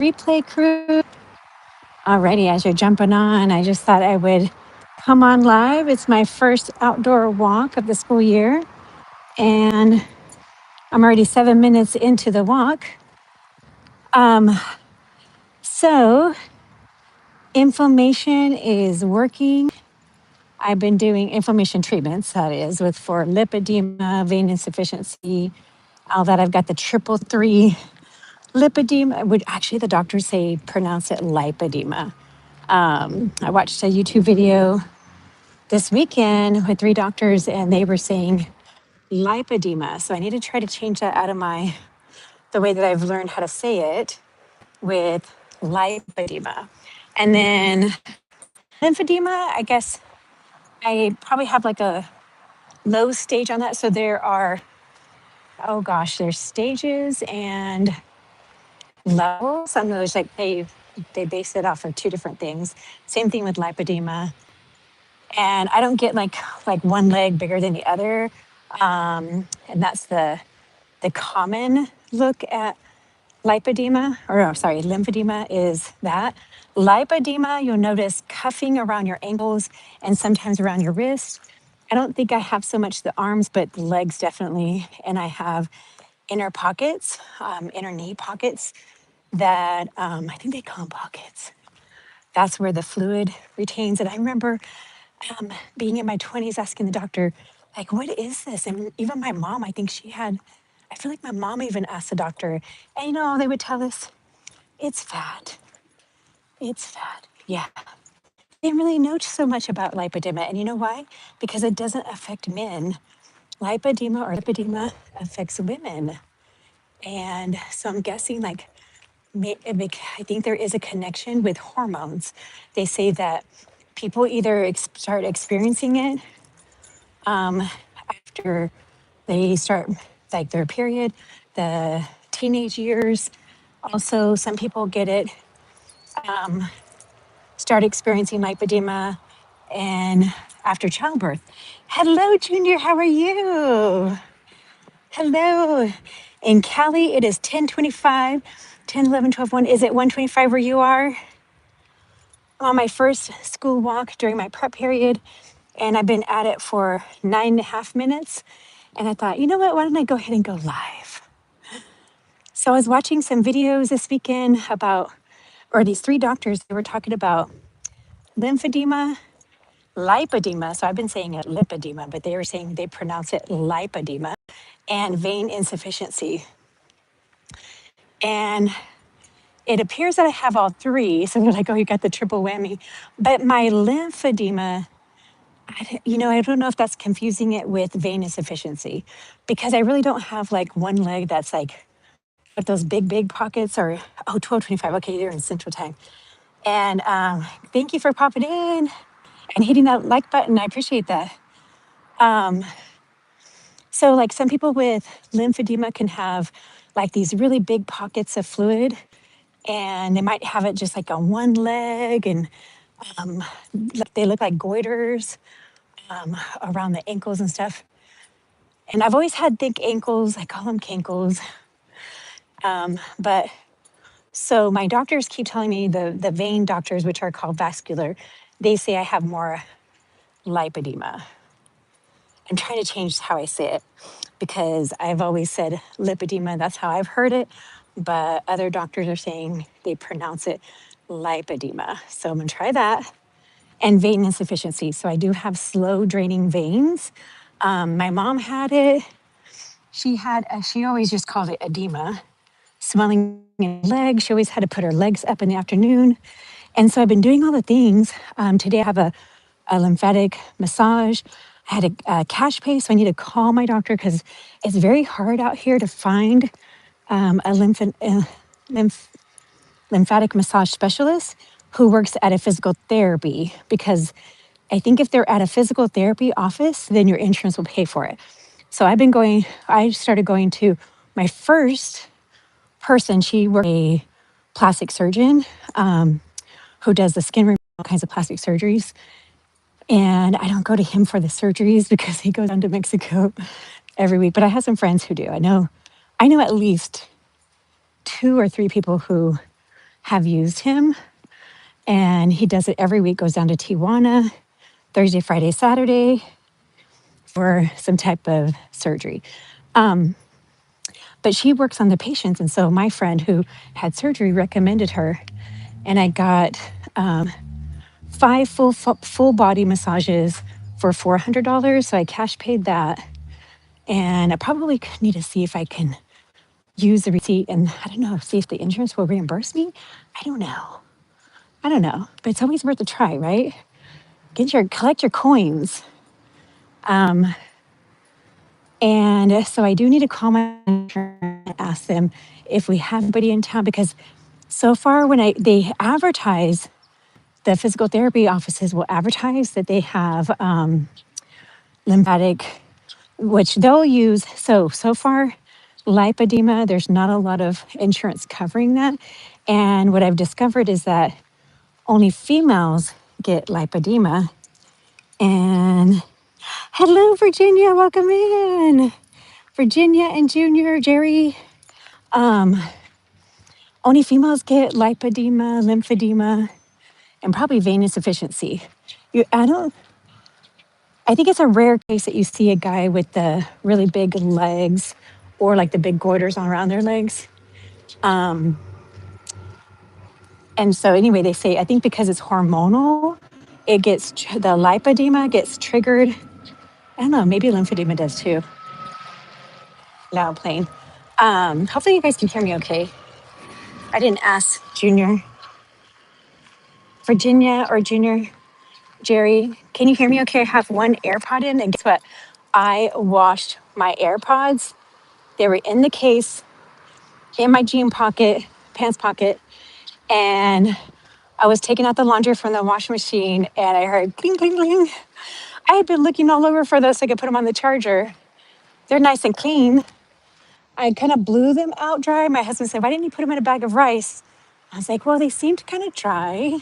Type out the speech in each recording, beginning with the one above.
replay crew. Alrighty, as you're jumping on, I just thought I would come on live. It's my first outdoor walk of the school year, and I'm already 7 minutes into the walk. Um, so, inflammation is working. I've been doing inflammation treatments, that is, with for lipedema, vein insufficiency, all that. I've got the triple three lipedema, which actually the doctors say pronounce it lipedema. I watched a YouTube video this weekend with three doctors, and they were saying lipedema. So I need to try to change that out of the way that I've learned how to say it with lipedema. And then lymphedema, I guess I probably have like a low stage on that. So there are, oh gosh, there's stages and levels. Some of those, like they base it off of two different things. Same thing with lipedema. And I don't get like one leg bigger than the other. And that's the common look at lipedema, or oh, sorry, lymphedema is that. Lipedema, you'll notice cuffing around your ankles and sometimes around your wrists. I don't think I have so much the arms, but the legs definitely. And I have inner pockets, inner knee pockets that I think they call them pockets. That's where the fluid retains. And I remember being in my 20s asking the doctor, like, what is this? And even my mom, I think I feel like my mom even asked the doctor, and they would tell us, it's fat. It's fat. Yeah. They didn't really know so much about lipedema. And you know why? Because it doesn't affect men. Lipedema affects women. And so I'm guessing I think there is a connection with hormones. They say that people either start experiencing it after they start like their period, the teenage years. Also, some people get it, start experiencing lipedema and after childbirth. Hello, Junior, how are you? Hello. In Cali, it is 10:25, 10, 11, 12, 1. Is it 1:25 where you are? I'm on my first school walk during my prep period, and I've been at it for 9.5 minutes. And I thought, you know what? Why don't I go ahead and go live? So I was watching some videos this weekend or these three doctors, they were talking about lymphedema, lipedema. So I've been saying it lipedema, but they were saying they pronounce it lipedema, and vein insufficiency. And it appears that I have all three. So they're like, oh, you got the triple whammy. But my lymphedema, I don't know if that's confusing it with vein insufficiency, because I really don't have like one leg that's like, but those big pockets are, 12:25. Okay, you're in Central Time. And thank you for popping in and hitting that like button. I appreciate that. So like some people with lymphedema can have like these really big pockets of fluid, and they might have it just like on one leg, and they look like goiters around the ankles and stuff. And I've always had thick ankles. I call them cankles. But so my doctors keep telling me, the vein doctors, which are called vascular, they say I have more lipedema. I'm trying to change how I say it because I've always said lipedema. That's how I've heard it. But other doctors are saying they pronounce it lipedema. So I'm going to try that. And vein insufficiency. So I do have slow draining veins. My mom had it. She always just called it edema, swelling in legs. She always had to put her legs up in the afternoon. And so I've been doing all the things. Today I have a lymphatic massage. I had a cash pay, so I need to call my doctor because it's very hard out here to find a lymphatic massage specialist who works at a physical therapy, because I think if they're at a physical therapy office, then your insurance will pay for it. So I started going to my first person. She worked a plastic surgeon who does the skin removal, all kinds of plastic surgeries. And I don't go to him for the surgeries because he goes down to Mexico every week. But I have some friends who do. I know at least 2 or 3 people who have used him, and he does it every week, goes down to Tijuana Thursday, Friday, Saturday for some type of surgery. But she works on the patients. And so my friend who had surgery recommended her, and I got 5 full body massages for $400. So I cash paid that. And I probably need to see if I can use the receipt and I don't know, see if the insurance will reimburse me. I don't know. I don't know. But it's always worth a try, right? Collect your coins. And so I do need to call my insurance and ask them if we have anybody in town because so far when they advertise, the physical therapy offices will advertise that they have lymphatic, which they'll use. So far, lipedema, there's not a lot of insurance covering that. And what I've discovered is that only females get lipedema. And hello, Virginia, welcome in. Virginia and Junior, Jerry, only females get lipedema, lymphedema, and probably vein insufficiency. I don't. I think it's a rare case that you see a guy with the really big legs, or like the big goiters on around their legs. And so anyway, they say I think because it's hormonal, the lipedema gets triggered. I don't know. Maybe lymphedema does too. Loud playing. Hopefully you guys can hear me okay. I didn't ask Junior, Virginia, or Junior. Jerry, can you hear me okay? I have one AirPod in, and guess what? I washed my AirPods. They were in the case, in my pants pocket, and I was taking out the laundry from the washing machine, and I heard cling, cling, cling. I had been looking all over for those so I could put them on the charger. They're nice and clean. I kind of blew them out dry. My husband said, "Why didn't you put them in a bag of rice?" I was like, "Well, they seemed kind of dry."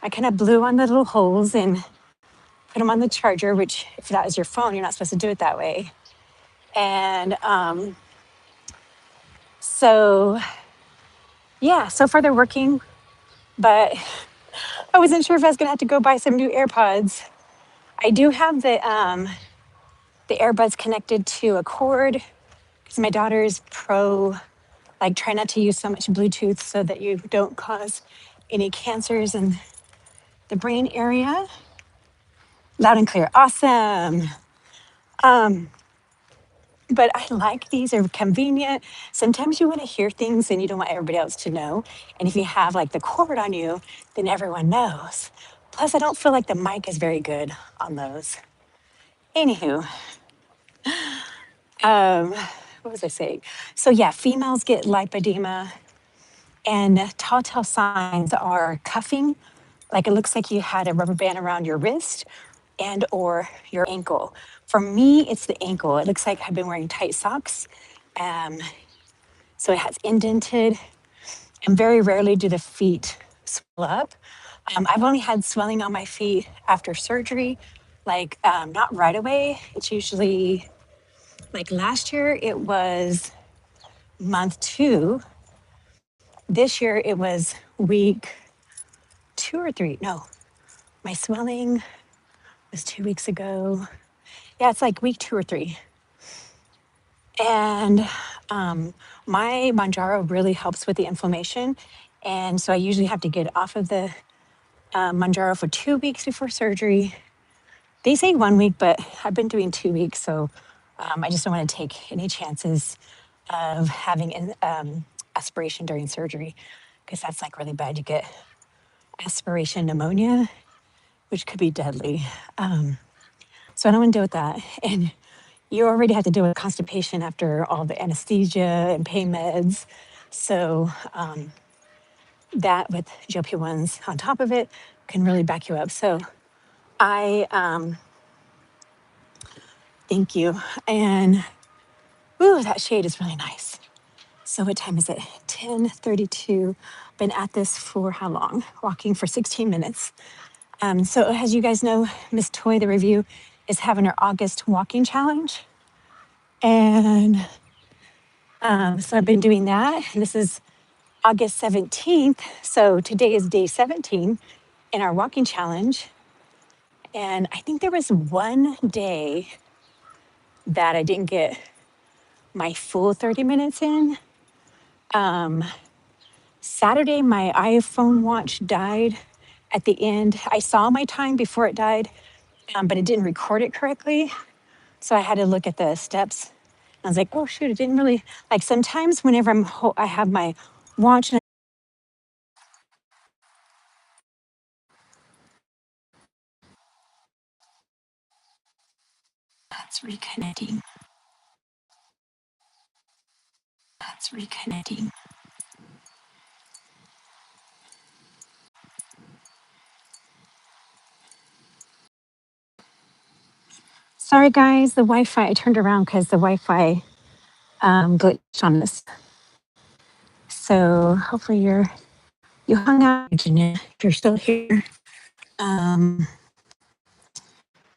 I kind of blew on the little holes and put them on the charger, which if that was your phone, you're not supposed to do it that way. And so, yeah, so far they're working, but I wasn't sure if I was gonna have to go buy some new AirPods. I do have the earbuds connected to a cord because my daughter is pro, like try not to use so much Bluetooth so that you don't cause any cancers in the brain area. Loud and clear, awesome. But I like these, they're convenient. Sometimes you want to hear things and you don't want everybody else to know. And if you have like the cord on you, then everyone knows. Plus, I don't feel like the mic is very good on those. Anywho, what was I saying? So yeah, females get lipedema, and telltale signs are cuffing, like it looks like you had a rubber band around your wrist and or your ankle. For me, it's the ankle. It looks like I've been wearing tight socks. Um, so it has indented, and very rarely do the feet swell up. I've only had swelling on my feet after surgery, like not right away. It's usually like last year, it was month 2. This year, it was week 2 or 3. No, my swelling was 2 weeks ago. Yeah, it's like week 2 or 3. And my Mounjaro really helps with the inflammation. And so I usually have to get off of the Mounjaro for 2 weeks before surgery. They say 1 week, but I've been doing 2 weeks. So I just don't want to take any chances of having an aspiration during surgery because that's like really bad. You get aspiration pneumonia, which could be deadly. So I don't want to deal with that. And you already have to deal with constipation after all the anesthesia and pain meds. So that with GLP-1s on top of it can really back you up. So I thank you. And ooh, that shade is really nice. So what time is it? 10:32. Been at this for how long? Walking for 16 minutes. So as you guys know, Miss Toy, the review, is having her August walking challenge. And so I've been doing that. This is August 17th. So today is day 17 in our walking challenge. And I think there was one day that I didn't get my full 30 minutes in. Saturday, my iPhone watch died at the end. I saw my time before it died, but it didn't record it correctly. So I had to look at the steps. I was like, oh shoot, it didn't really, like sometimes whenever I have my watch and that's reconnecting, that's reconnecting. Sorry guys, the Wi-Fi, I turned around because the Wi-Fi glitched on us. So hopefully you hung out, Virginia, if you're still here. Um,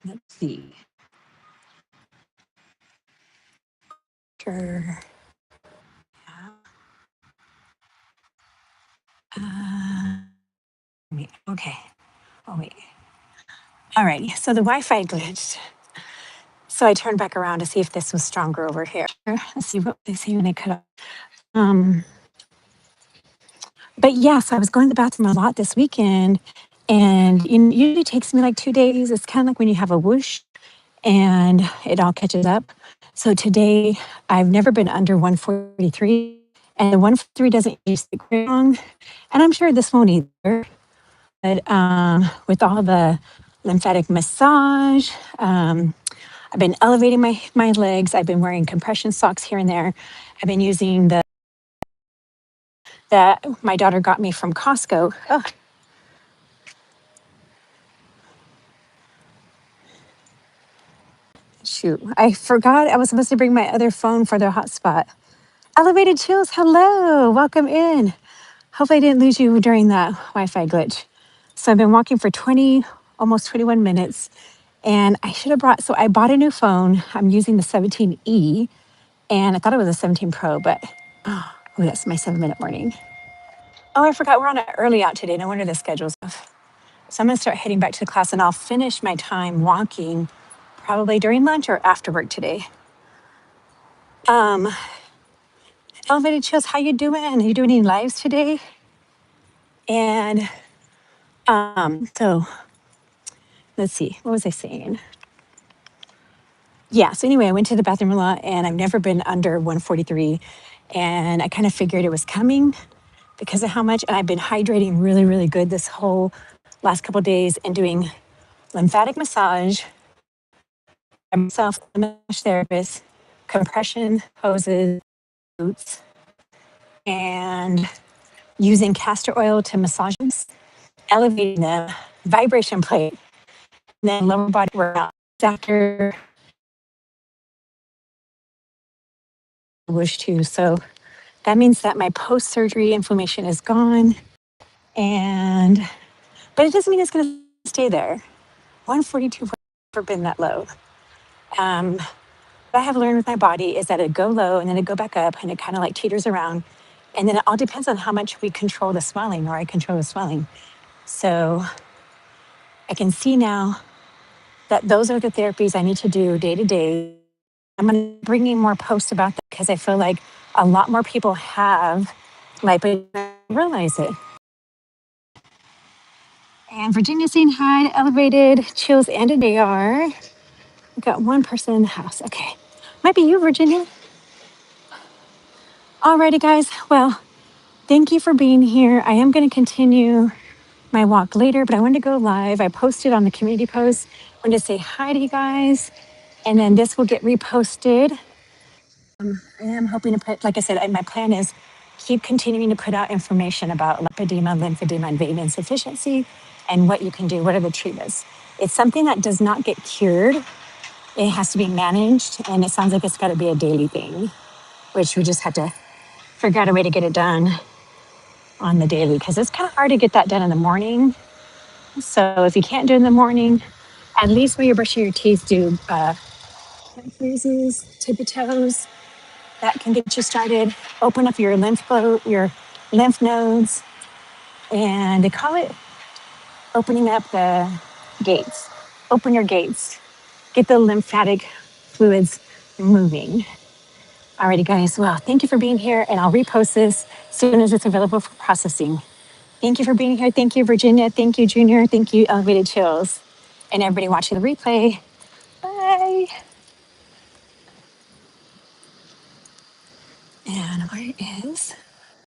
let's see. Sure. Wait, okay. Oh wait. All right. So the Wi-Fi glitched. So I turned back around to see if this was stronger over here. Let's see what they say when I cut off. Um, but yeah, so I was going to the bathroom a lot this weekend, and it usually takes me like 2 days. It's kind of like when you have a whoosh and it all catches up. So today, I've never been under 143, and the 143 doesn't usually stick very long, and I'm sure this won't either. But with all the lymphatic massage, I've been elevating my legs. I've been wearing compression socks here and there. I've been using the that my daughter got me from Costco. Oh, shoot. I forgot I was supposed to bring my other phone for the hotspot. Elevated Chills, hello. Welcome in. Hope I didn't lose you during that Wi Fi glitch. So I've been walking for 20, almost 21 minutes. And I should have so I bought a new phone. I'm using the 17E. And I thought it was a 17 Pro, but oh, that's my 7-minute warning. Oh, I forgot we're on an early out today. No wonder the schedule's off. So I'm going to start heading back to the class and I'll finish my time walking probably during lunch or after work today. Um, Elevated Chills, how you doing? Are you doing any lives today? And so let's see, what was I saying? Yeah, so anyway, I went to the bathroom a lot and I've never been under 143. And I kind of figured it was coming because of how much, and I've been hydrating really, really good this whole last couple of days and doing lymphatic massage, myself, a massage therapist, compression hoses, boots, and using castor oil to massage them, elevating them, vibration plate, and then lower body workout after wish too. So that means that my post-surgery inflammation is gone, and but it doesn't mean it's going to stay there. 142 never been that low. What I have learned with my body is that it go low and then it go back up and it kind of like teeters around. And then it all depends on how much we control the swelling or I control the swelling. So I can see now that those are the therapies I need to do day to day. I'm going to bring in more posts about that because I feel like a lot more people have lipid realize it. And Virginia saying hi, Elevated Chills and a JR. We got one person in the house. Okay. Might be you, Virginia. Alrighty, guys. Well, thank you for being here. I am going to continue my walk later, but I wanted to go live. I posted on the community post. I wanted to say hi to you guys. And then this will get reposted. I am hoping to put, like I said, my plan is keep continuing to put out information about lipedema, lymphedema, and vein insufficiency and what you can do. What are the treatments? It's something that does not get cured. It has to be managed. And it sounds like it's got to be a daily thing, which we just have to figure out a way to get it done on the daily because it's kind of hard to get that done in the morning. So if you can't do it in the morning, at least when you're brushing your teeth, do freezes, tippy toes. That can get you started. Open up your lymph flow, your lymph nodes, and they call it opening up the gates. Open your gates. Get the lymphatic fluids moving. Alrighty, guys. Well, thank you for being here, and I'll repost this as soon as it's available for processing. Thank you for being here. Thank you, Virginia. Thank you, Junior. Thank you, Elevated Chills, and everybody watching the replay. Bye. And where is